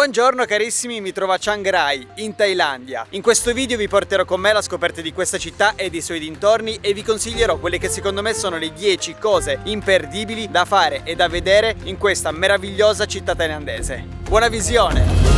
Buongiorno carissimi, mi trovo a Chiang Rai, in Thailandia. In questo video vi porterò con me alla scoperta di questa città e dei suoi dintorni e vi consiglierò quelle che secondo me sono le 10 cose imperdibili da fare e da vedere in questa meravigliosa città thailandese. Buona visione!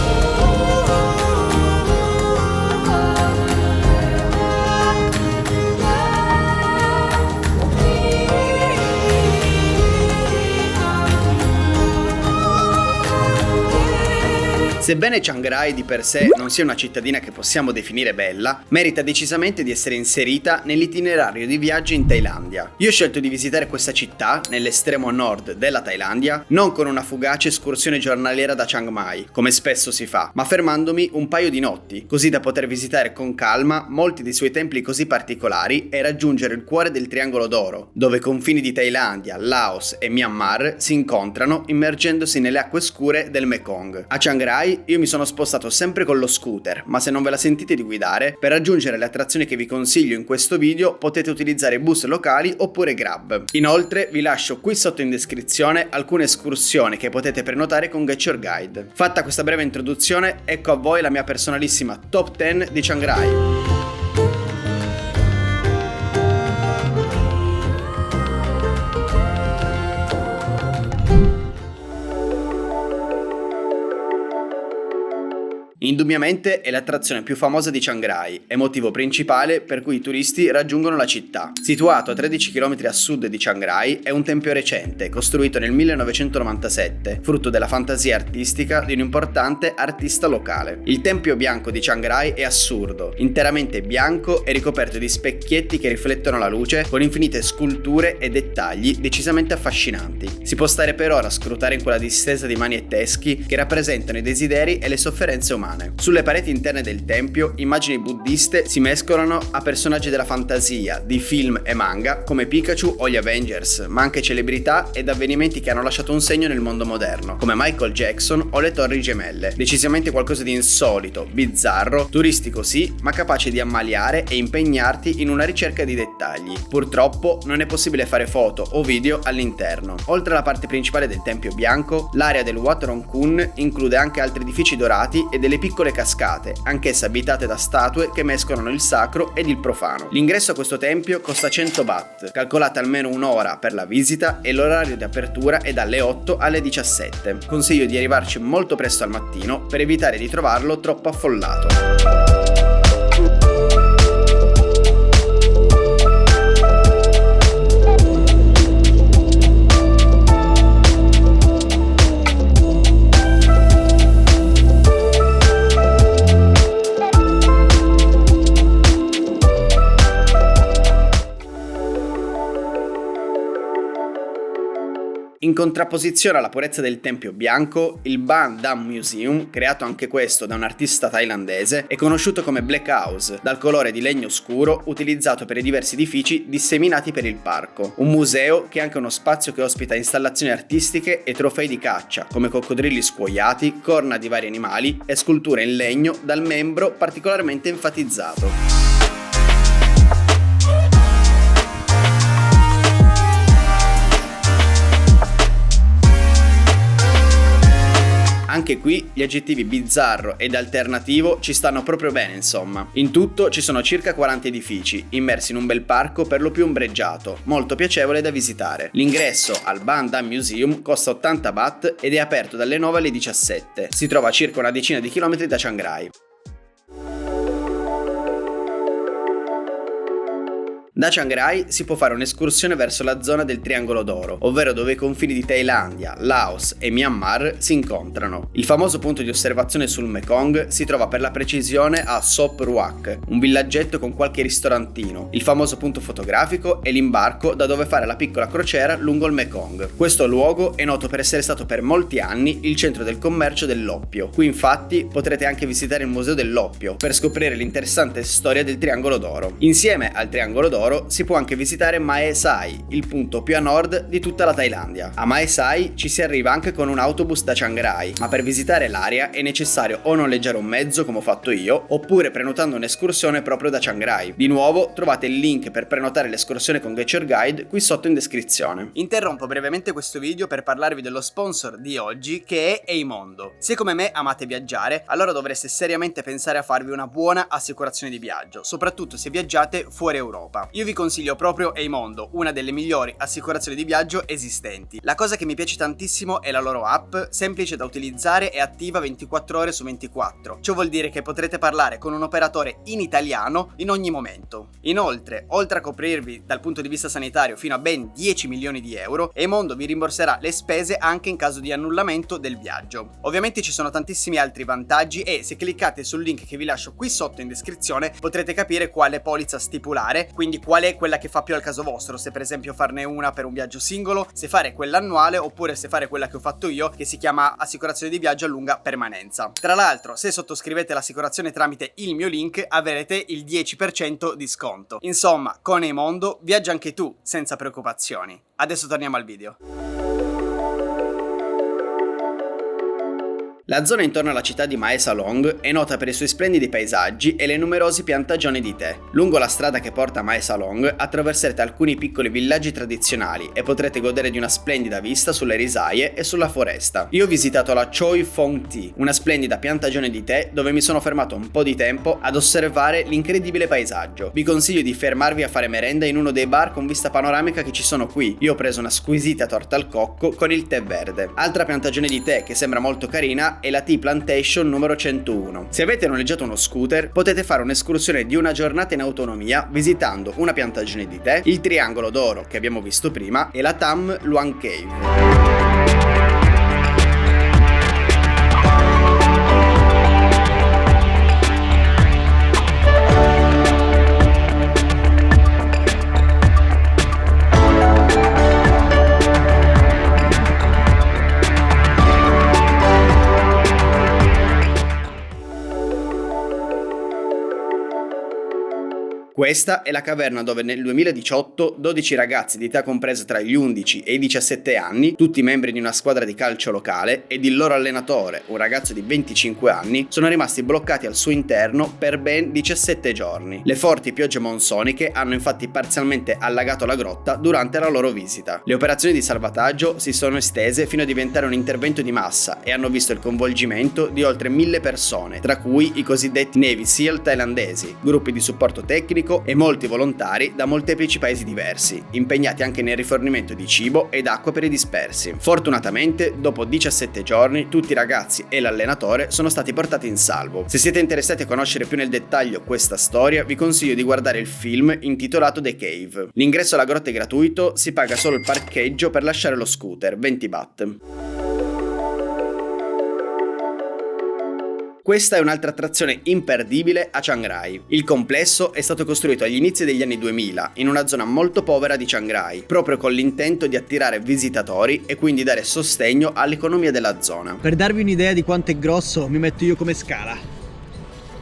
Sebbene Chiang Rai di per sé non sia una cittadina che possiamo definire bella, merita decisamente di essere inserita nell'itinerario di viaggi in Thailandia. Io ho scelto di visitare questa città, nell'estremo nord della Thailandia, non con una fugace escursione giornaliera da Chiang Mai, come spesso si fa, ma fermandomi un paio di notti, così da poter visitare con calma molti dei suoi templi così particolari e raggiungere il cuore del Triangolo d'Oro, dove i confini di Thailandia, Laos e Myanmar si incontrano immergendosi nelle acque scure del Mekong. A Chiang Rai io mi sono spostato sempre con lo scooter, ma se non ve la sentite di guidare, per raggiungere le attrazioni che vi consiglio in questo video potete utilizzare bus locali oppure Grab. Inoltre vi lascio qui sotto in descrizione alcune escursioni che potete prenotare con Get Your Guide. Fatta questa breve introduzione, ecco a voi la mia personalissima top 10 di Chiang Rai. Indubbiamente è l'attrazione più famosa di Chiang Rai e motivo principale per cui i turisti raggiungono la città. Situato a 13 km a sud di Chiang Rai, è un tempio recente, costruito nel 1997, frutto della fantasia artistica di un importante artista locale. Il tempio bianco di Chiang Rai è assurdo, interamente bianco e ricoperto di specchietti che riflettono la luce, con infinite sculture e dettagli decisamente affascinanti. Si può stare per ora a scrutare in quella distesa di manietteschi che rappresentano i desideri e le sofferenze umane. Sulle pareti interne del tempio, immagini buddiste si mescolano a personaggi della fantasia, di film e manga come Pikachu o gli Avengers, ma anche celebrità ed avvenimenti che hanno lasciato un segno nel mondo moderno, come Michael Jackson o le Torri Gemelle. Decisamente qualcosa di insolito, bizzarro, turistico sì, ma capace di ammaliare e impegnarti in una ricerca di dettagli. Purtroppo non è possibile fare foto o video all'interno. Oltre alla parte principale del tempio bianco, l'area del Wat Rong Khun include anche altri edifici dorati e delle piccole cascate, anch'esse abitate da statue che mescolano il sacro ed il profano. L'ingresso a questo tempio costa 100 baht, calcolata almeno un'ora per la visita, e l'orario di apertura è dalle 8 alle 17. Consiglio di arrivarci molto presto al mattino per evitare di trovarlo troppo affollato. In contrapposizione alla purezza del Tempio Bianco, il Ban Dam Museum, creato anche questo da un artista thailandese, è conosciuto come Black House, dal colore di legno scuro utilizzato per i diversi edifici disseminati per il parco. Un museo che è anche uno spazio che ospita installazioni artistiche e trofei di caccia, come coccodrilli scuoiati, corna di vari animali e sculture in legno dal membro particolarmente enfatizzato. Anche qui gli aggettivi bizzarro ed alternativo ci stanno proprio bene, insomma. In tutto ci sono circa 40 edifici, immersi in un bel parco per lo più ombreggiato, molto piacevole da visitare. L'ingresso al Ban Dam Museum costa 80 baht ed è aperto dalle 9 alle 17. Si trova a circa una decina di chilometri da Chiang Rai. Da Chiang Rai si può fare un'escursione verso la zona del Triangolo d'Oro, ovvero dove i confini di Thailandia, Laos e Myanmar si incontrano. Il famoso punto di osservazione sul Mekong si trova per la precisione a Sop Ruak, un villaggetto con qualche ristorantino. Il famoso punto fotografico è l'imbarco da dove fare la piccola crociera lungo il Mekong. Questo luogo è noto per essere stato per molti anni il centro del commercio dell'oppio. Qui infatti potrete anche visitare il Museo dell'Oppio per scoprire l'interessante storia del Triangolo d'Oro. Insieme al Triangolo d'Oro d'oro si può anche visitare Mae Sai, il punto più a nord di tutta la Thailandia. A Mae Sai ci si arriva anche con un autobus da Chiang Rai, ma per visitare l'area è necessario o noleggiare un mezzo come ho fatto io, oppure prenotando un'escursione proprio da Chiang Rai. Di nuovo trovate il link per prenotare l'escursione con Get Your Guide qui sotto in descrizione. Interrompo brevemente questo video per parlarvi dello sponsor di oggi, che è Eimondo. Se come me amate viaggiare, allora dovreste seriamente pensare a farvi una buona assicurazione di viaggio, soprattutto se viaggiate fuori Europa. Io vi consiglio proprio Eimondo, una delle migliori assicurazioni di viaggio esistenti. La cosa che mi piace tantissimo è la loro app, semplice da utilizzare e attiva 24 ore su 24. Ciò vuol dire che potrete parlare con un operatore in italiano in ogni momento. Inoltre, oltre a coprirvi dal punto di vista sanitario fino a ben 10 milioni di euro, Eimondo vi rimborserà le spese anche in caso di annullamento del viaggio. Ovviamente ci sono tantissimi altri vantaggi e se cliccate sul link che vi lascio qui sotto in descrizione potrete capire quale polizza stipulare, quindi qual è quella che fa più al caso vostro, se per esempio farne una per un viaggio singolo, se fare quella annuale oppure se fare quella che ho fatto io, che si chiama assicurazione di viaggio a lunga permanenza. Tra l'altro, se sottoscrivete l'assicurazione tramite il mio link avrete il 10% di sconto. Insomma, con Eimondo viaggia anche tu senza preoccupazioni. Adesso torniamo al video. La zona intorno alla città di Mae Salong è nota per i suoi splendidi paesaggi e le numerosi piantagioni di tè. Lungo la strada che porta a Mae Salong attraverserete alcuni piccoli villaggi tradizionali e potrete godere di una splendida vista sulle risaie e sulla foresta. Io ho visitato la Choi Phong Tea, una splendida piantagione di tè dove mi sono fermato un po' di tempo ad osservare l'incredibile paesaggio. Vi consiglio di fermarvi a fare merenda in uno dei bar con vista panoramica che ci sono qui. Io ho preso una squisita torta al cocco con il tè verde. Altra piantagione di tè che sembra molto carina è la Tea Plantation numero 101. Se avete noleggiato uno scooter potete fare un'escursione di una giornata in autonomia visitando una piantagione di tè, il triangolo d'oro che abbiamo visto prima e la Tham Luang Cave. Questa è la caverna dove nel 2018 12 ragazzi di età compresa tra gli 11 e i 17 anni, tutti membri di una squadra di calcio locale, ed il loro allenatore, un ragazzo di 25 anni, sono rimasti bloccati al suo interno per ben 17 giorni. Le forti piogge monsoniche hanno infatti parzialmente allagato la grotta durante la loro visita. Le operazioni di salvataggio si sono estese fino a diventare un intervento di massa e hanno visto il coinvolgimento di oltre 1000 persone, tra cui i cosiddetti Navy SEAL thailandesi, gruppi di supporto tecnico e molti volontari da molteplici paesi diversi, impegnati anche nel rifornimento di cibo ed acqua per i dispersi. Fortunatamente, dopo 17 giorni, tutti i ragazzi e l'allenatore sono stati portati in salvo. Se siete interessati a conoscere più nel dettaglio questa storia, vi consiglio di guardare il film intitolato The Cave. L'ingresso alla grotta è gratuito, si paga solo il parcheggio per lasciare lo scooter, 20 baht. Questa è un'altra attrazione imperdibile a Chiang Rai. Il complesso è stato costruito agli inizi degli anni 2000 in una zona molto povera di Chiang Rai, proprio con l'intento di attirare visitatori e quindi dare sostegno all'economia della zona. Per darvi un'idea di quanto è grosso, mi metto io come scala.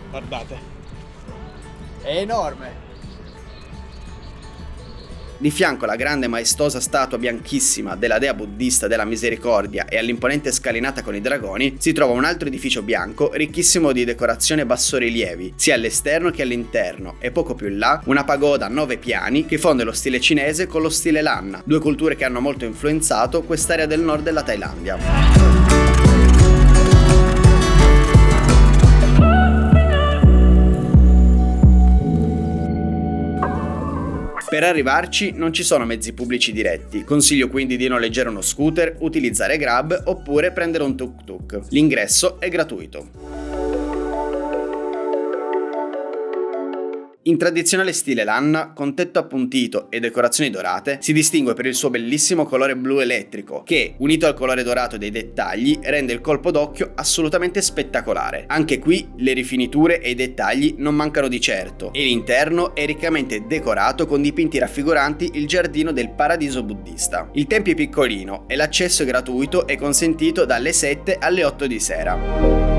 Guardate. È enorme. Di fianco alla grande e maestosa statua bianchissima della dea buddista della misericordia e all'imponente scalinata con i dragoni si trova un altro edificio bianco ricchissimo di decorazioni e bassorilievi, sia all'esterno che all'interno, e poco più in là una pagoda a 9 piani che fonde lo stile cinese con lo stile Lanna, due culture che hanno molto influenzato quest'area del nord della Thailandia. Per arrivarci non ci sono mezzi pubblici diretti, consiglio quindi di noleggiare uno scooter, utilizzare Grab oppure prendere un tuk-tuk. L'ingresso è gratuito. In tradizionale stile Lanna, con tetto appuntito e decorazioni dorate, si distingue per il suo bellissimo colore blu elettrico che, unito al colore dorato dei dettagli, rende il colpo d'occhio assolutamente spettacolare. Anche qui le rifiniture e i dettagli non mancano di certo e l'interno è riccamente decorato con dipinti raffiguranti il giardino del paradiso buddista. Il tempio è piccolino e l'accesso è gratuito e consentito dalle 7 alle 8 di sera.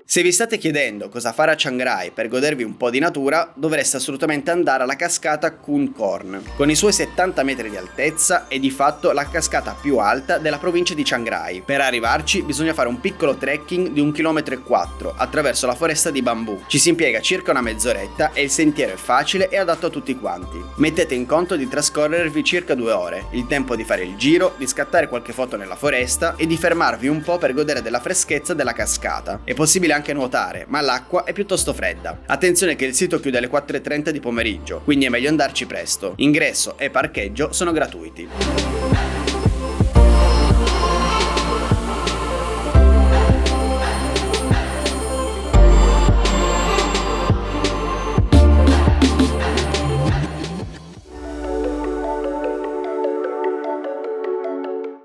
Se vi state chiedendo cosa fare a Chiang Rai per godervi un po' di natura, dovreste assolutamente andare alla cascata Khun Korn. Con i suoi 70 metri di altezza è di fatto la cascata più alta della provincia di Chiang Rai. Per arrivarci bisogna fare un piccolo trekking di 1,4 km attraverso la foresta di bambù. Ci si impiega circa una mezz'oretta e il sentiero è facile e adatto a tutti quanti. Mettete in conto di trascorrervi circa 2 ore, il tempo di fare il giro, di scattare qualche foto nella foresta e di fermarvi un po' per godere della freschezza della cascata. È possibile anche nuotare, ma l'acqua è piuttosto fredda. Attenzione che il sito chiude alle 4:30 di pomeriggio, quindi è meglio andarci presto. Ingresso e parcheggio sono gratuiti.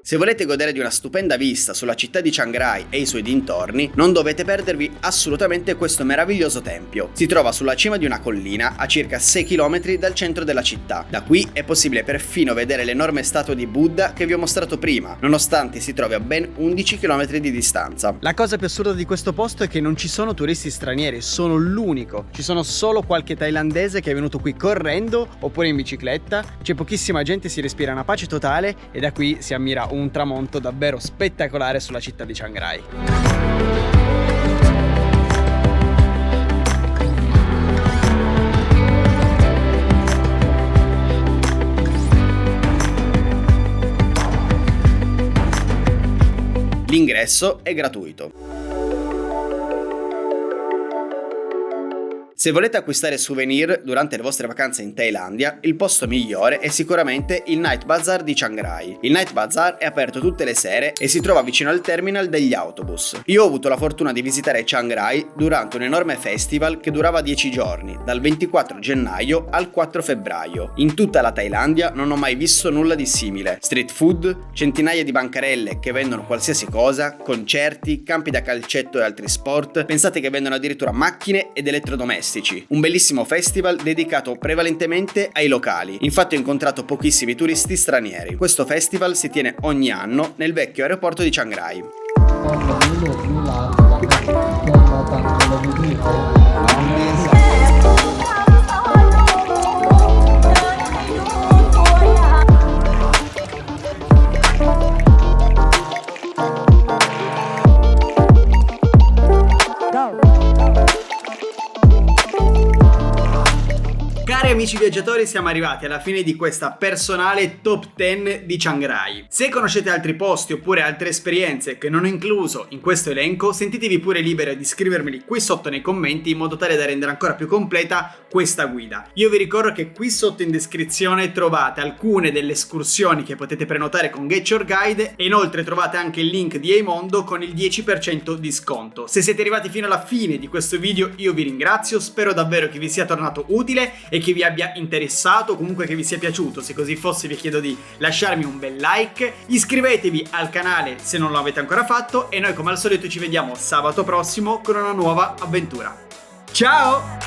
Se volete godere di una stupenda vista sulla città di Chiang Rai e i suoi dintorni, non dovete perdervi assolutamente questo meraviglioso tempio. Si trova sulla cima di una collina a circa 6 km dal centro della città. Da qui è possibile perfino vedere l'enorme statua di Buddha che vi ho mostrato prima, nonostante si trovi a ben 11 km di distanza. La cosa più assurda di questo posto è che non ci sono turisti stranieri, sono l'unico. Ci sono solo qualche thailandese che è venuto qui correndo oppure in bicicletta, c'è pochissima gente, si respira una pace totale e da qui si ammira un tramonto davvero spettacolare sulla città di Chiang Rai. L'ingresso è gratuito. Se volete acquistare souvenir durante le vostre vacanze in Thailandia, il posto migliore è sicuramente il Night Bazaar di Chiang Rai. Il Night Bazaar è aperto tutte le sere e si trova vicino al terminal degli autobus. Io ho avuto la fortuna di visitare Chiang Rai durante un enorme festival che durava 10 giorni, dal 24 gennaio al 4 febbraio. In tutta la Thailandia non ho mai visto nulla di simile. Street food, centinaia di bancarelle che vendono qualsiasi cosa, concerti, campi da calcetto e altri sport, pensate che vendono addirittura macchine ed elettrodomestici. Un bellissimo festival dedicato prevalentemente ai locali, infatti ho incontrato pochissimi turisti stranieri. Questo festival si tiene ogni anno nel vecchio aeroporto di Chiang Rai. Cari amici viaggiatori, siamo arrivati alla fine di questa personale top 10 di Chiang Rai. Se conoscete altri posti oppure altre esperienze che non ho incluso in questo elenco, sentitevi pure liberi di scrivermeli qui sotto nei commenti in modo tale da rendere ancora più completa questa guida. Io vi ricordo che qui sotto in descrizione trovate alcune delle escursioni che potete prenotare con Get Your Guide e inoltre trovate anche il link di Eimondo con il 10% di sconto. Se siete arrivati fino alla fine di questo video io vi ringrazio, spero davvero che vi sia tornato utile e che vi abbia interessato, comunque che vi sia piaciuto. Se così fosse vi chiedo di lasciarmi un bel like, iscrivetevi al canale se non lo avete ancora fatto e noi come al solito ci vediamo sabato prossimo con una nuova avventura. Ciao!